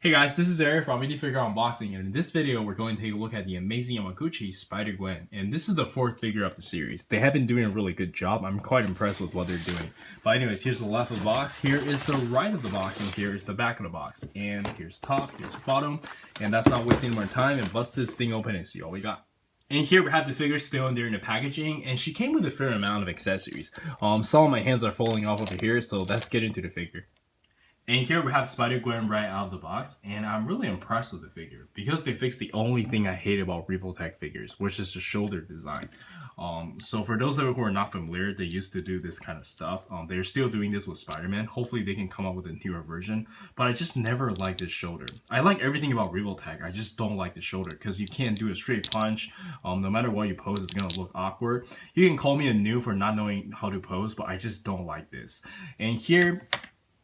Hey guys, this is Eric from Indie Figure Unboxing, and in this video we're going to take a look at the amazing Yamaguchi Spider-Gwen, and this is the fourth figure of the series. They have been doing a really good job. I'm quite impressed with what they're doing. But anyways, here's the left of the box, here is the right of the box, and here is the back of the box. And here's top, here's bottom, and that's not wasting more time, and bust this thing open and see all we got. And here we have the figure still in there in the packaging, and she came with a fair amount of accessories. Some of my hands are falling off over here, so let's get into the figure. And here we have Spider-Gwen right out of the box, and I'm really impressed with the figure because they fixed the only thing I hate about Revotech figures, which is the shoulder design. So for those of you who are not familiar, they used to do this kind of stuff. They're still doing this with Spider-Man. Hopefully they can come up with a newer version, but I just never liked this shoulder. I like everything about Revotech, I just don't like the shoulder because you can't do a straight punch. No matter what you pose, it's gonna look awkward. You can call me a noob for not knowing how to pose, but I just don't like this. And here,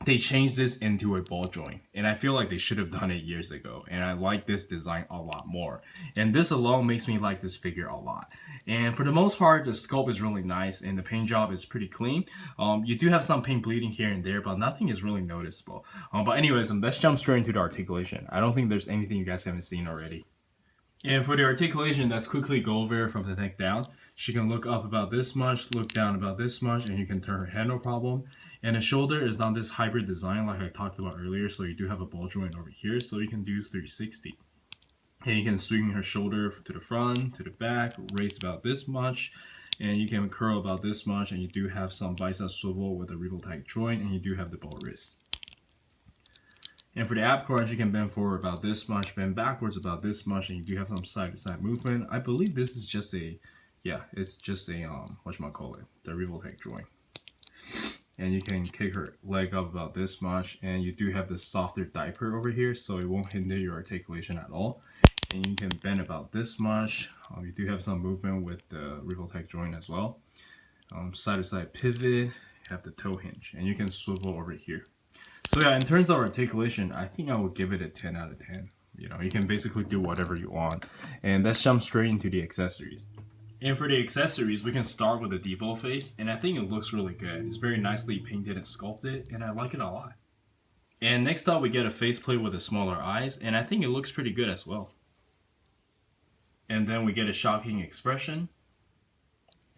they changed this into a ball joint, and I feel like they should have done it years ago, and I like this design a lot more. And this alone makes me like this figure a lot. And for the most part, the sculpt is really nice and the paint job is pretty clean. You do have some paint bleeding here and there, but nothing is really noticeable. But anyways, let's jump straight into the articulation. I don't think there's anything you guys haven't seen already. And for the articulation, let's quickly go over from the neck down. She can look up about this much, look down about this much, and you can turn her head no problem. And the shoulder is on this hybrid design like I talked about earlier, so you do have a ball joint over here, so you can do 360. And you can swing her shoulder to the front, to the back, raise about this much, and you can curl about this much, and you do have some bicep swivel with a Revotech joint, and you do have the ball wrist. And for the ab crunch, you can bend forward about this much, bend backwards about this much, and you do have some side-to-side movement. I believe this is just a, it's just a, whatchamacallit, the Revotech joint. And you can kick her leg up about this much, and you do have the softer diaper over here, so it won't hinder your articulation at all. And you can bend about this much. You do have some movement with the Revotech joint as well. Side-to-side pivot, you have the toe hinge, and you can swivel over here. So yeah, in terms of articulation, I think I would give it a 10 out of 10. You know, you can basically do whatever you want. And let's jump straight into the accessories. And for the accessories, we can start with the default face, and I think it looks really good. It's very nicely painted and sculpted, and I like it a lot. And next up, we get a faceplate with the smaller eyes, and I think it looks pretty good as well. And then we get a shocking expression.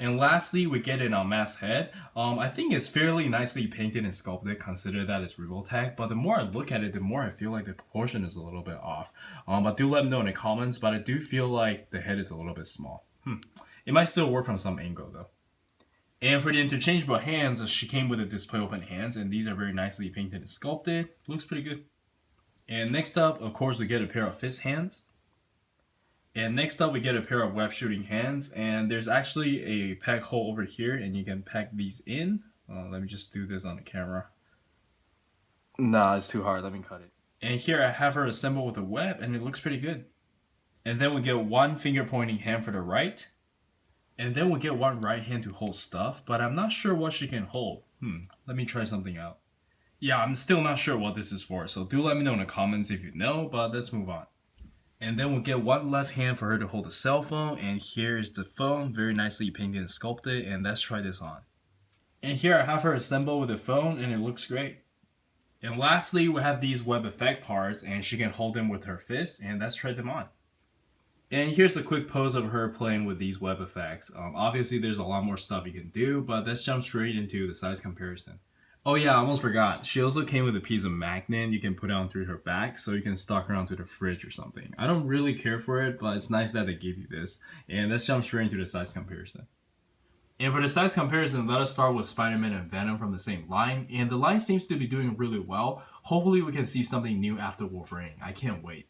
And lastly, we get an unmasked head. I think it's fairly nicely painted and sculpted, consider that it's Revotech, but the more I look at it, the more I feel like the proportion is a little bit off. But do let me know in the comments, but I do feel like the head is a little bit small. It might still work from some angle though. And for the interchangeable hands, she came with a display open hands, and these are very nicely painted and sculpted. Looks pretty good. And next up, of course, we get a pair of fist hands. And next up, we get a pair of web shooting hands, and there's actually a peg hole over here, and you can peg these in. Let me just do this on the camera. Nah, it's too hard. Let me cut it. And here I have her assembled with a web, and it looks pretty good. And then we get one finger pointing hand for the right. And then we get one right hand to hold stuff, but I'm not sure what she can hold. Let me try something out. Yeah, I'm still not sure what this is for, so do let me know in the comments if you know, but let's move on. And then we'll get one left hand for her to hold a cell phone, and here's the phone, very nicely painted and sculpted, and let's try this on. And here I have her assembled with the phone, and it looks great. And lastly, we have these web effect parts, and she can hold them with her fist, and let's try them on. And here's a quick pose of her playing with these web effects. Obviously there's a lot more stuff you can do, but let's jump straight into the size comparison. Oh yeah, I almost forgot. She also came with a piece of magnet you can put on through her back, so you can stock her onto the fridge or something. I don't really care for it, but it's nice that they give you this. And let's jump straight into the size comparison. And for the size comparison, let us start with Spider-Man and Venom from the same line. And the line seems to be doing really well. Hopefully we can see something new after Wolverine. I can't wait.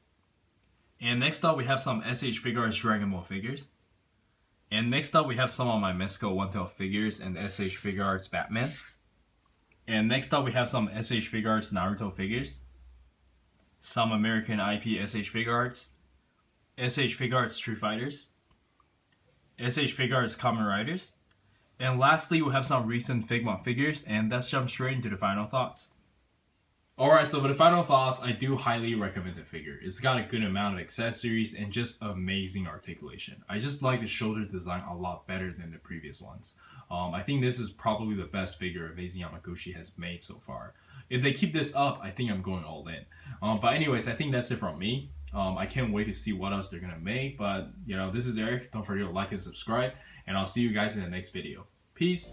And next up, we have some SH Figuarts Dragon Ball figures. And next up, we have some of my Mezco One-Tail figures and SH Figuarts Batman. And next up, we have some SH Figuarts Naruto figures. Some American IP SH Figuarts. SH Figuarts Street Fighters. SH Figuarts Kamen Riders. And lastly, we have some recent Figma figures, and let's jump straight into the final thoughts. Alright, so for the final thoughts, I do highly recommend the figure. It's got a good amount of accessories and just amazing articulation. I just like the shoulder design a lot better than the previous ones. I think this is probably the best figure Amazing Yamaguchi has made so far. If they keep this up, I think I'm going all in. But anyways, I think that's it from me. I can't wait to see what else they're gonna make. But this is Eric. Don't forget to like and subscribe, and I'll see you guys in the next video. Peace.